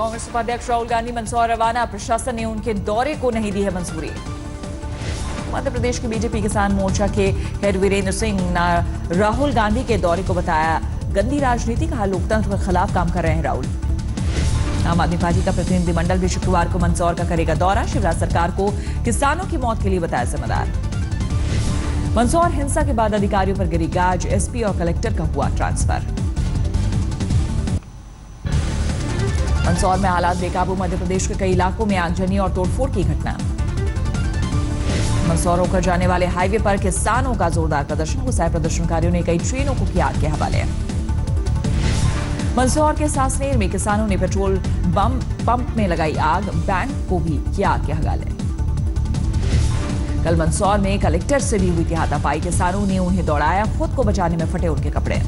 कांग्रेस उपाध्यक्ष राहुल गांधी मंदसौर रवाना, प्रशासन ने उनके दौरे को नहीं दी है मंजूरी। मध्य प्रदेश के बीजेपी किसान मोर्चा के हेड वीरेंद्र सिंह ने राहुल गांधी के दौरे को बताया गंदी राजनीति, कहा लोकतंत्र के खिलाफ काम कर रहे हैं राहुल। आम आदमी पार्टी का प्रतिनिधिमंडल भी शुक्रवार को मंदसौर का करेगा दौरा, शिवराज सरकार को किसानों की मौत के लिए बताया जिम्मेदार। मंदसौर हिंसा के बाद अधिकारियों पर गिरी गाज, एसपी और कलेक्टर का हुआ ट्रांसफर। मंदसौर में हालात बेकाबू, मध्य प्रदेश के कई इलाकों में आगजनी और तोड़फोड़ की घटना। मंदसौर होकर जाने वाले हाईवे पर किसानों का जोरदार प्रदर्शन, गुस्साए प्रदर्शनकारियों ने कई ट्रेनों को किया आग के हवाले। मंदसौर के सासनेर में किसानों ने पेट्रोल पंप में लगाई आग, बैंक को भी किया आग के हवाले। कल मंदसौर में कलेक्टर से भी हुई थी हाथापाई, किसानों ने उन्हें दौड़ाया, खुद को बचाने में फटे उनके कपड़े।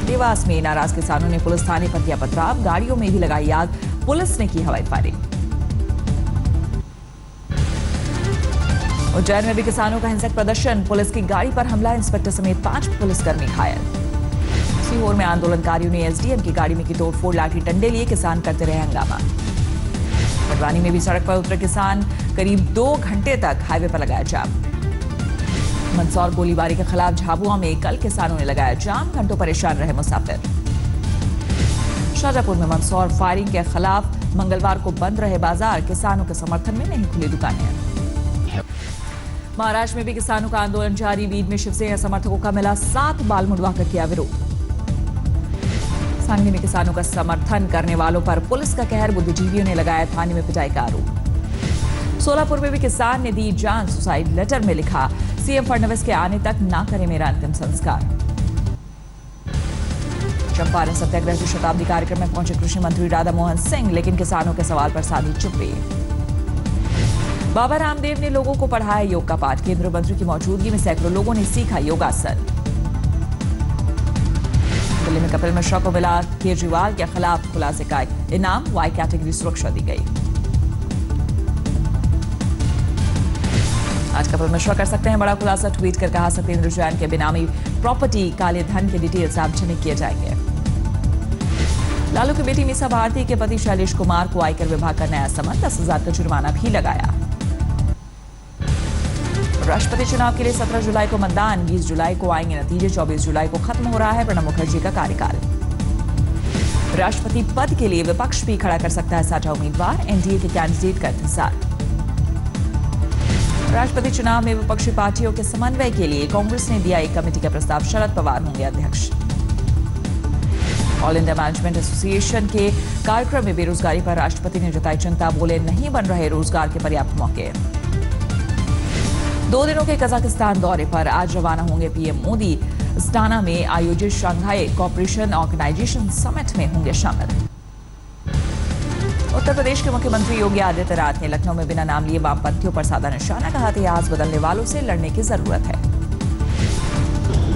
देवास में नाराज किसानों ने पुलिस थाने पर किया पथराव, गाड़ियों में भी लगाई आग, पुलिस ने की हवाई फायरिंग। उज्जैन में भी किसानों का हिंसक प्रदर्शन, पुलिस की गाड़ी पर हमला, इंस्पेक्टर समेत 5 पुलिसकर्मी घायल। सीहोर में आंदोलनकारियों ने एसडीएम की गाड़ी में की तोड़फोड़, लाठी डंडे लिए किसान करते रहे हंगामा। बड़वानी में भी सड़क पर उतरे किसान, करीब 2 घंटे तक हाईवे पर लगाया जाम। मंदसौर गोलीबारी के खिलाफ झाबुआ में कल किसानों ने लगाया जाम, घंटों परेशान रहे मुसाफिर। शाजापुर में मंदसौर फायरिंग के खिलाफ मंगलवार को बंद रहे बाजार, किसानों के समर्थन में नहीं खुली दुकानें। महाराष्ट्र में भी किसानों का आंदोलन जारी, बीड में शिवसेना समर्थकों का मिला 7 बाल मुड़वाकर किया विरोध। सांगली में किसानों का समर्थन करने वालों पर पुलिस का कहर, बुद्धिजीवियों ने लगाया थाने में पिटाई का आरोप। सोलापुर में भी किसान ने दी जान, सुसाइड लेटर में लिखा सीएम फडणवीस के आने तक ना करे मेरा अंतिम संस्कार। चंपारण सत्याग्रह की शताब्दी कार्यक्रम में पहुंचे कृषि मंत्री राधा मोहन सिंह, लेकिन किसानों के सवाल पर साधी चुप्पी। बाबा रामदेव ने लोगों को पढ़ाया योग का पाठ, केंद्रीय मंत्री की मौजूदगी में सैकड़ों लोगों ने सीखा योगासन। दिल्ली में कपिल मिश्रा को मिला केजरीवाल के खिलाफ खुलासे का इनाम, वाई कैटेगरी सुरक्षा दी गई। आज कपिल मिश्रा कर सकते हैं बड़ा खुलासा, ट्वीट कर कहा सत्येंद्र जैन के बेनामी प्रॉपर्टी काले धन के डिटेल्स सार्वजनिक किए जाएंगे। लालू की बेटी मीसा भारती के पति शैलेश कुमार को आयकर विभाग का नया समन, 10,000 का जुर्माना भी लगाया। राष्ट्रपति चुनाव के लिए 17 जुलाई को मतदान, 20 जुलाई को आएंगे नतीजे, 24 जुलाई को खत्म हो रहा है प्रणब मुखर्जी का कार्यकाल। राष्ट्रपति पद के लिए विपक्ष भी खड़ा कर सकता है साझा उम्मीदवार, एनडीए के कैंडिडेट का इंतजार। राष्ट्रपति चुनाव में विपक्षी पार्टियों के समन्वय के लिए कांग्रेस ने दिया एक कमेटी का प्रस्ताव, शरद पवार होंगे अध्यक्ष। ऑल इंडिया मैनेजमेंट एसोसिएशन के कार्यक्रम में बेरोजगारी पर राष्ट्रपति ने जताई चिंता, बोले नहीं बन रहे रोजगार के पर्याप्त मौके। 2 दिनों के कजाकिस्तान दौरे पर आज रवाना होंगे पीएम मोदी, अस्ताना में आयोजित शंघाई कोऑपरेशन ऑर्गेनाइजेशन समिट में होंगे शामिल। उत्तर प्रदेश के मुख्यमंत्री योगी आदित्यनाथ ने लखनऊ में बिना नाम लिए वामपंथियों पर साधा निशाना, कहा इतिहास बदलने वालों से लड़ने की जरूरत है।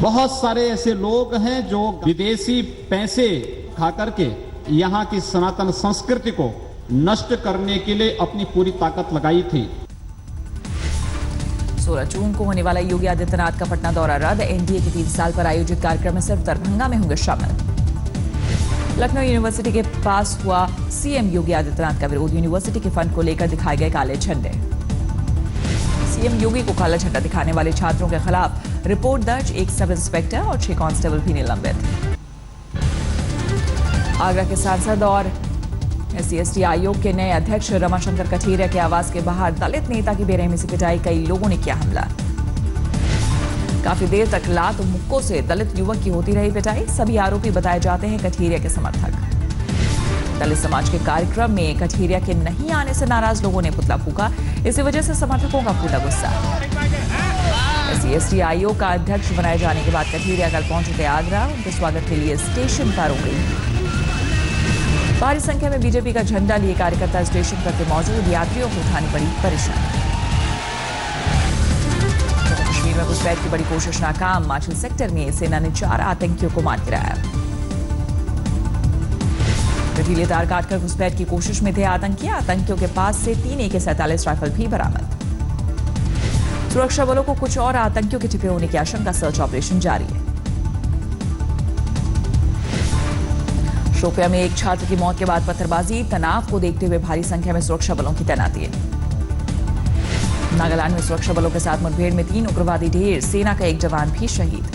बहुत सारे ऐसे लोग हैं जो विदेशी पैसे खा करके यहाँ की सनातन संस्कृति को नष्ट करने के लिए अपनी पूरी ताकत लगाई थी। 16 जून को होने वाला योगी आदित्यनाथ का पटना दौरा रद्द, एनडीए के 3 साल पर आयोजित कार्यक्रम में सिर्फ दरभंगा में होंगे शामिल। लखनऊ यूनिवर्सिटी के पास हुआ सीएम योगी आदित्यनाथ का विरोध, यूनिवर्सिटी के फंड को लेकर दिखाए गए काले झंडे। सीएम योगी को काला झंडा दिखाने वाले छात्रों के खिलाफ रिपोर्ट दर्ज, 1 सब इंस्पेक्टर और 6 कांस्टेबल भी निलंबित। आगरा के सांसद और SC/ST आयोग के नए अध्यक्ष रमाशंकर कठेरिया के आवास के बाहर दलित नेता की बेरहमी से पिटाई, कई लोगों ने किया हमला। काफी देर तक लात और मुक्कों से दलित युवक की होती रही पिटाई, सभी आरोपी बताए जाते हैं कठेरिया के समर्थक। दलित समाज के कार्यक्रम में कठेरिया के नहीं आने से नाराज लोगों ने पुतला फूंका, इसी वजह से समर्थकों का फूटा गुस्सा। SC/ST आयोग का अध्यक्ष बनाए जाने के बाद कठेरिया कल पहुंचे थे आगरा, उनके स्वागत के लिए स्टेशन पर उमड़ी भारी संख्या में बीजेपी का झंडा लिए कार्यकर्ता स्टेशन पर थे मौजूद, यात्रियों को उठानी पड़ी परेशानी। जम्मू कश्मीर में घुसपैठ की बड़ी कोशिश नाकाम, माछिल सेक्टर में सेना ने 4 आतंकियों को मार गिराया। गठीले तार काटकर घुसपैठ की कोशिश में थे आतंकी, आतंकियों के पास से 3 AK-47 राइफल भी बरामद। सुरक्षा बलों को कुछ और आतंकियों के छिपे होने की आशंका, सर्च ऑपरेशन जारी है। शोपियां में एक छात्र की मौत के बाद पत्थरबाजी, तनाव को देखते हुए भारी संख्या में सुरक्षा बलों की तैनाती। नागालैंड में सुरक्षा बलों के साथ मुठभेड़ में 3 उग्रवादी ढेर, सेना का एक जवान भी शहीद।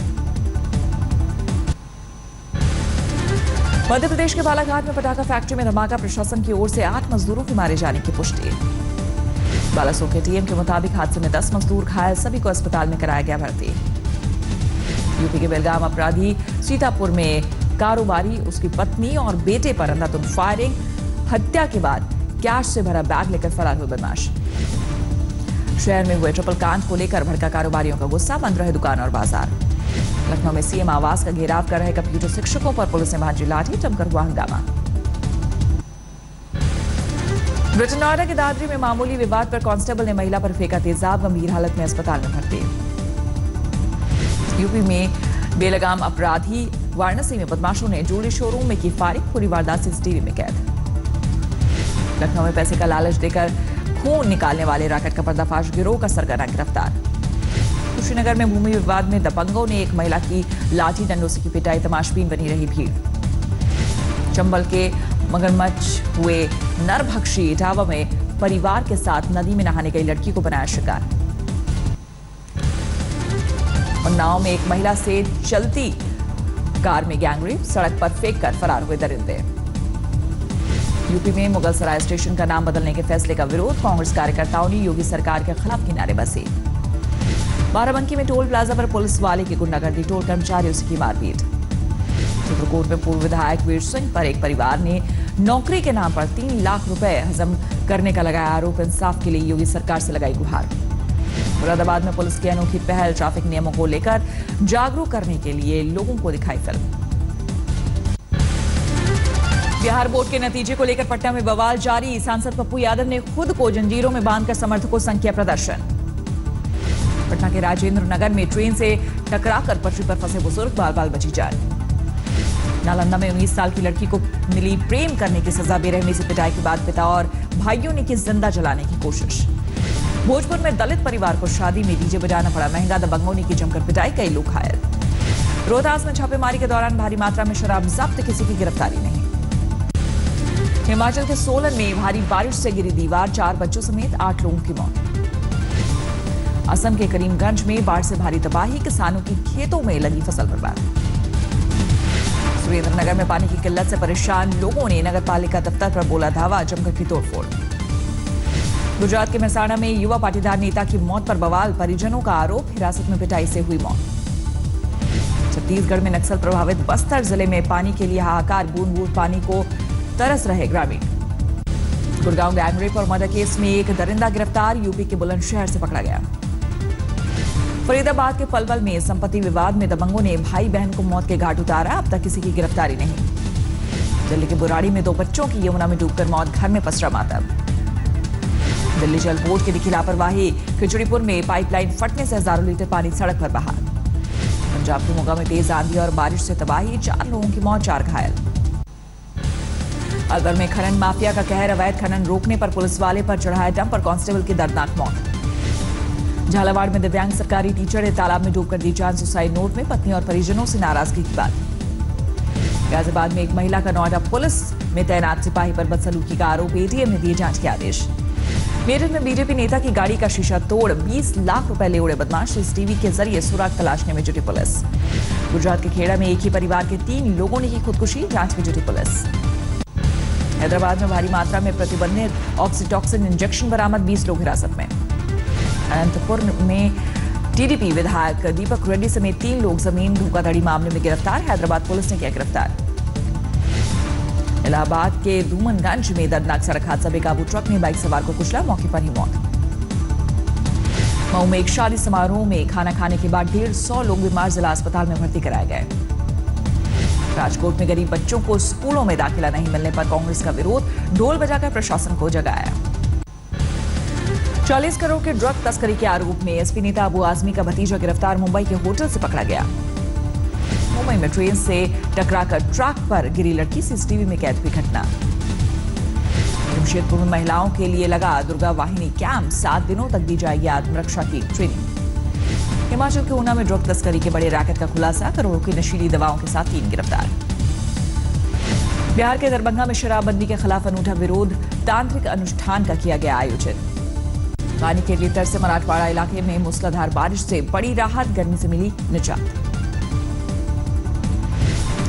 मध्य प्रदेश के बालाघाट में पटाखा फैक्ट्री में धमाका, प्रशासन की ओर से 8 मजदूरों के मारे जाने की पुष्टि। बालासोर के टीएम के मुताबिक हादसे में 10 मजदूर घायल, सभी को अस्पताल में कराया गया भर्ती। यूपी के बेलगाम अपराधी सीतापुर में कारोबारी, उसकी पत्नी और बेटे पर अंधाधुंध फायरिंग, हत्या के बाद कैश से भरा बैग लेकर फरार हुए बदमाश। शहर में हुए ट्रिपल कांड को लेकर भड़का कारोबारियों का गुस्सा, बंद रहे दुकान और बाजार। लखनऊ में सीएम आवास का घेराव कर रहे कंप्यूटर शिक्षकों पर पुलिस ने भांजी लाठी, जमकर हुआ हंगामा। ग्रेटर नोएडा के दादरी में मामूली विवाद पर कांस्टेबल ने महिला पर फेंका तेजाब, गंभीर हालत में अस्पताल में भर्ती। यूपी में बेलगाम अपराधी वाराणसी में बदमाशों ने ज्वेलरी शोरूम में की फायरिंग, पूरी वारदात सीसीटीवी में कैद। लखनऊ में पैसे का लालच देकर खून निकालने वाले रैकेट का पर्दाफाश, गिरोह का सरगना गिरफ्तार। कुशीनगर में भूमि विवाद में दबंगों ने एक महिला की लाठी डंडों से की पिटाई, तमाशबीन बनी रही भीड़। चंबल के मगरमच्छ हुए नरभक्षी, इटावा में परिवार के साथ नदी में नहाने गई लड़की को बनाया शिकार। उन्नाव में एक महिला से चलती कार में गैंगरेप, सड़क पर फेंककर फरार हुए दरिंदे। यूपी में मुगलसराय स्टेशन का नाम बदलने के फैसले का विरोध, कांग्रेस कार्यकर्ताओं ने योगी सरकार के खिलाफ नारेबाजी। बाराबंकी में टोल प्लाजा पर पुलिस वाले की गुंडागर्दी, टोल कर्मचारियों से की मारपीट। चित्रकूट में पूर्व विधायक वीर सिंह पर एक परिवार ने नौकरी के नाम पर 3 लाख रुपए हजम करने का लगाया आरोप, इंसाफ के लिए योगी सरकार से लगाई गुहार। मुरादाबाद में पुलिस की अनोखी पहल, ट्रैफिक नियमों को लेकर जागरूक करने के लिए लोगों को दिखाई फिल्म। बिहार बोर्ड के नतीजे को लेकर पटना में बवाल जारी, सांसद पप्पू यादव ने खुद को जंजीरों में बांधकर समर्थकों संग किया प्रदर्शन। पटना के राजेंद्र नगर में ट्रेन से टकराकर पटरी पर फंसे बुजुर्ग, बाल बाल बची जान। नालंदा में 19 साल की लड़की को मिली प्रेम करने की सजा, बेरहमी से पिटाई के बाद पिता और भाइयों ने की जिंदा जलाने की कोशिश। भोजपुर में दलित परिवार को शादी में डीजे बजाना पड़ा महंगा, दबंगों ने की जमकर पिटाई, कई लोग घायल। रोहतास में छापेमारी के दौरान भारी मात्रा में शराब जब्त, किसी की गिरफ्तारी नहीं। हिमाचल के सोलन में भारी बारिश से गिरी दीवार, 4 बच्चों समेत 8 लोगों की मौत। असम के करीमगंज में बाढ़ से भारी तबाही, किसानों की खेतों में लगी फसल बर्बाद। सुरेंद्रनगर में पानी की किल्लत से परेशान लोगों ने नगर पालिका दफ्तर पर बोला धावा, जमकर की तोड़फोड़। गुजरात के मेहसाणा में युवा पाटीदार नेता की मौत पर बवाल, परिजनों का आरोप, हिरासत में पिटाई से हुई मौत। छत्तीसगढ़ में नक्सल प्रभावित बस्तर जिले में पानी के लिए हाहाकार, बूंद बूंद पानी को तरस रहे ग्रामीण। गुड़गांव गैंगरेप और मर्डर केस में एक दरिंदा गिरफ्तार, यूपी के बुलंदशहर से पकड़ा गया। फरीदाबाद के पलवल में संपत्ति विवाद में दबंगों ने भाई बहन को मौत के घाट उतारा, अब तक किसी की गिरफ्तारी नहीं। दिल्ली के बुराड़ी में 2 बच्चों की यमुना में डूबकर मौत, घर में पसरा मातम। दिल्ली जल बोर्ड की दिखी लापरवाही, खिचड़ीपुर में पाइपलाइन फटने से हजारों लीटर पानी सड़क पर बहा। पंजाब के मोगा में तेज आंधी और बारिश से तबाही, 4 लोगों की मौत, 4 घायल। अलवर में खनन माफिया का कहर, अवैध खनन रोकने पर पुलिस वाले पर चढ़ाया डंपर, कांस्टेबल की दर्दनाक मौत। झालावाड़ में दिव्यांग सरकारी टीचर ने तालाब में डूबकर दी जान, सुसाइड नोट में पत्नी और परिजनों से नाराजगी की बात। गाजियाबाद में एक महिला का नोएडा पुलिस में तैनात सिपाही पर बदसलूकी का आरोप, एटीएम ने दिए जांच के आदेश। मेरठ में बीजेपी नेता की गाड़ी का शीशा तोड़ 20 लाख रुपए ले उड़े बदमाश, सीसीटीवी के जरिए सुराग तलाशने में जुटी पुलिस। गुजरात के खेड़ा में एक ही परिवार के 3 लोगों ने की खुदकुशी, जांच में जुटी पुलिस। हैदराबाद में भारी मात्रा में प्रतिबंधित ऑक्सीटॉक्सिन इंजेक्शन बरामद, 20 लोग हिरासत में। अनंतपुर में टीडीपी विधायक दीपक रेड्डी समेत 3 लोग जमीन धोखाधड़ी मामले में गिरफ्तार, हैदराबाद पुलिस ने किया गिरफ्तार। इलाहाबाद के धूमनगंज में दर्दनाक सड़क हादसा, बेकाबू ट्रक ने बाइक सवार को कुचला, मौके पर ही मौत। मऊ में एक शादी समारोह में खाना खाने के बाद 150 लोग बीमार, जिला अस्पताल में भर्ती कराए गए। राजकोट में गरीब बच्चों को स्कूलों में दाखिला नहीं मिलने पर कांग्रेस का विरोध, ढोल बजाकर प्रशासन को जगाया। 40 करोड़ के ड्रग तस्करी के आरोप में एसपी नेता अबू आजमी का भतीजा गिरफ्तार, मुंबई के होटल से पकड़ा गया। मुंबई में ट्रेन से टकराकर ट्रक पर गिरी लड़की, सीसीटीवी में कैद हुई घटना। जमशेदपुर में महिलाओं के लिए लगा दुर्गा वाहिनी कैंप, 7 दिनों तक दी जाएगी आत्मरक्षा की ट्रेनिंग। हिमाचल के ऊना में ड्रग तस्करी के बड़े रैकेट का खुलासा, करोड़ों की नशीली दवाओं के साथ 3 गिरफ्तार। बिहार के दरभंगा में शराबबंदी के खिलाफ अनूठा विरोध, तांत्रिक अनुष्ठान का किया गया आयोजन। पानी के लीटर से मराठवाड़ा इलाके में मूसलाधार बारिश से बड़ी राहत, गर्मी से मिली निजात।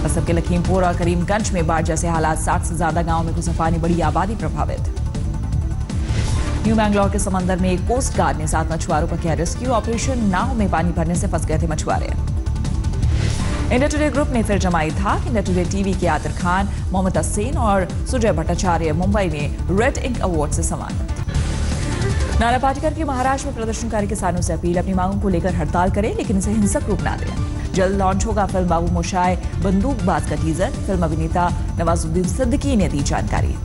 असम के लखीमपुर और करीमगंज में बाढ़ जैसे हालात, 60 से ज्यादा गांवों में घुसा पानी, बड़ी आबादी प्रभावित। न्यू मैंगलोर के समंदर में एक कोस्ट गार्ड ने 7 मछुआरों का किया रेस्क्यू ऑपरेशन, नाव में पानी भरने से फंस गए थे मछुआरे। इंडिया टुडे ग्रुप ने फिर जमाई धाक, इंडिया टुडे टीवी के आतिर खान, मोहम्मद असीन और सुजय भट्टाचार्य मुंबई में रेड इंक अवार्ड से सम्मानित। नाना पाटेकर की महाराष्ट्र में प्रदर्शनकारी किसानों से अपील, अपनी मांगों को लेकर हड़ताल करें लेकिन इसे हिंसक रूप न दें। जल्द लॉन्च होगा फिल्म बाबू मोशाय बंदूकबाज का टीजर, फिल्म अभिनेता नवाजुद्दीन सिद्दीकी ने दी जानकारी।